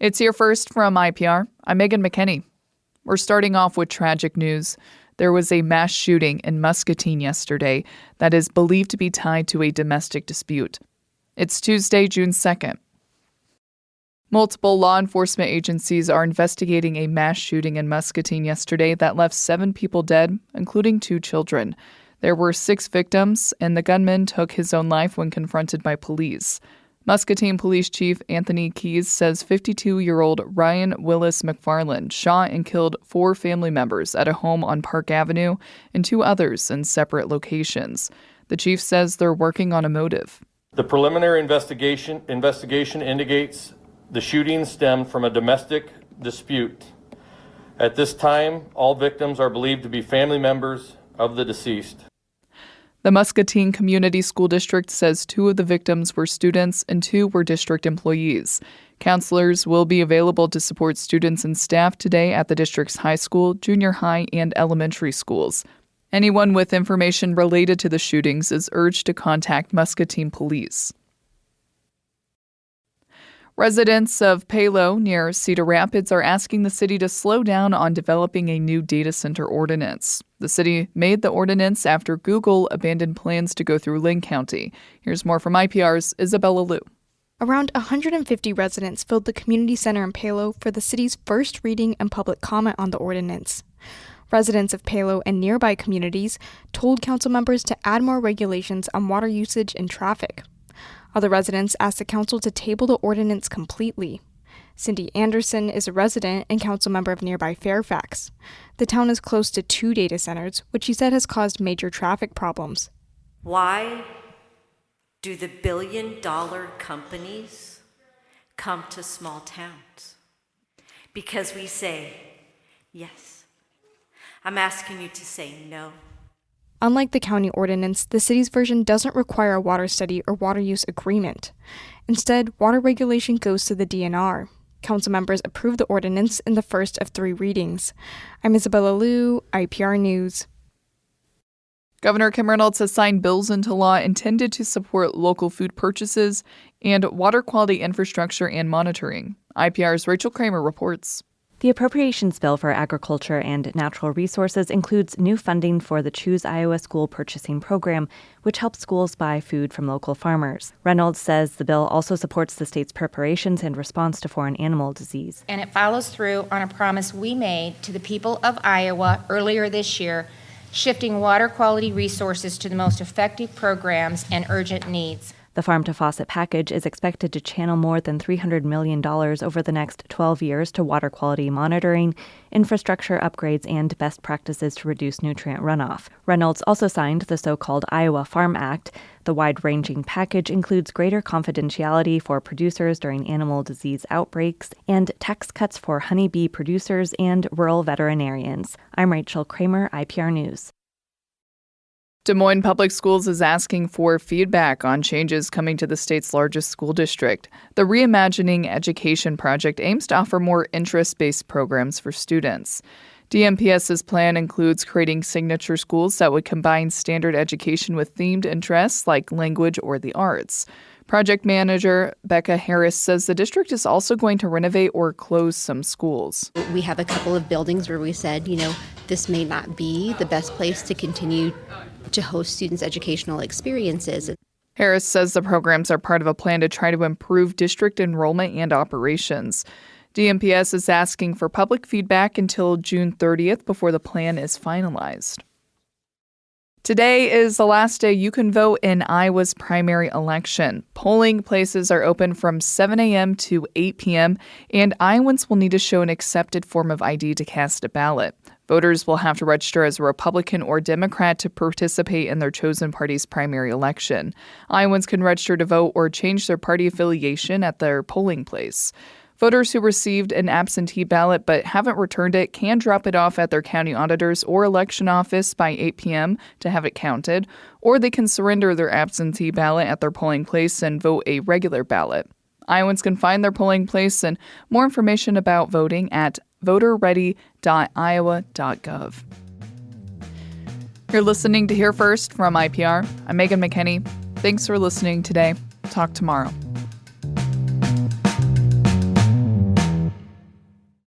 It's Here First from IPR. I'm Megan McKinney. We're starting off with tragic news. There was a mass shooting in Muscatine yesterday that is believed to be tied to a domestic dispute. It's Tuesday, June 2nd. Multiple law enforcement agencies are investigating a mass shooting in Muscatine yesterday that left 7 people dead, including 2 children. There were 6 victims, and the gunman took his own life when confronted by police. Muscatine Police Chief Anthony Keyes says 52-year-old Ryan Willis McFarland shot and killed 4 family members at a home on Park Avenue and 2 others in separate locations. The chief says they're working on a motive. The preliminary investigation indicates the shooting stemmed from a domestic dispute. At this time, all victims are believed to be family members of the deceased. The Muscatine Community School District says 2 of the victims were students and 2 were district employees. Counselors will be available to support students and staff today at the district's high school, junior high, and elementary schools. Anyone with information related to the shootings is urged to contact Muscatine Police. Residents of Palo near Cedar Rapids are asking the city to slow down on developing a new data center ordinance. The city made the ordinance after Google abandoned plans to go through Linn County. Here's more from IPR's Isabella Liu. Around 150 residents filled the community center in Palo for the city's first reading and public comment on the ordinance. Residents of Palo and nearby communities told council members to add more regulations on water usage and traffic. Other residents asked the council to table the ordinance completely. Cindy Anderson is a resident and council member of nearby Fairfax. The town is close to 2 data centers, which she said has caused major traffic problems. Why do the billion-dollar companies come to small towns? Because we say yes. I'm asking you to say no. Unlike the county ordinance, the city's version doesn't require a water study or water use agreement. Instead, water regulation goes to the DNR. Council members approved the ordinance in the first of 3 readings. I'm Isabella Liu, IPR News. Governor Kim Reynolds has signed bills into law intended to support local food purchases and water quality infrastructure and monitoring. IPR's Rachel Kramer reports. The appropriations bill for agriculture and natural resources includes new funding for the Choose Iowa School Purchasing Program, which helps schools buy food from local farmers. Reynolds says the bill also supports the state's preparations and response to foreign animal disease. And it follows through on a promise we made to the people of Iowa earlier this year, shifting water quality resources to the most effective programs and urgent needs. The Farm to Faucet package is expected to channel more than $300 million over the next 12 years to water quality monitoring, infrastructure upgrades, and best practices to reduce nutrient runoff. Reynolds also signed the so-called Iowa Farm Act. The wide-ranging package includes greater confidentiality for producers during animal disease outbreaks and tax cuts for honeybee producers and rural veterinarians. I'm Rachel Kramer, IPR News. Des Moines Public Schools is asking for feedback on changes coming to the state's largest school district. The Reimagining Education project aims to offer more interest-based programs for students. DMPS's plan includes creating signature schools that would combine standard education with themed interests like language or the arts. Project manager Becca Harris says the district is also going to renovate or close some schools. We have a couple of buildings where we said, this may not be the best place to continue to host students' educational experiences. Harris says the programs are part of a plan to try to improve district enrollment and operations. DMPS is asking for public feedback until June 30th before the plan is finalized. Today is the last day you can vote in Iowa's primary election. Polling places are open from 7 a.m. to 8 p.m., and Iowans will need to show an accepted form of ID to cast a ballot. Voters will have to register as a Republican or Democrat to participate in their chosen party's primary election. Iowans can register to vote or change their party affiliation at their polling place. Voters who received an absentee ballot but haven't returned it can drop it off at their county auditor's or election office by 8 p.m. to have it counted, or they can surrender their absentee ballot at their polling place and vote a regular ballot. Iowans can find their polling place and more information about voting at voterready.iowa.gov. You're listening to Hear First from IPR. I'm Megan McKinney. Thanks for listening today. Talk tomorrow.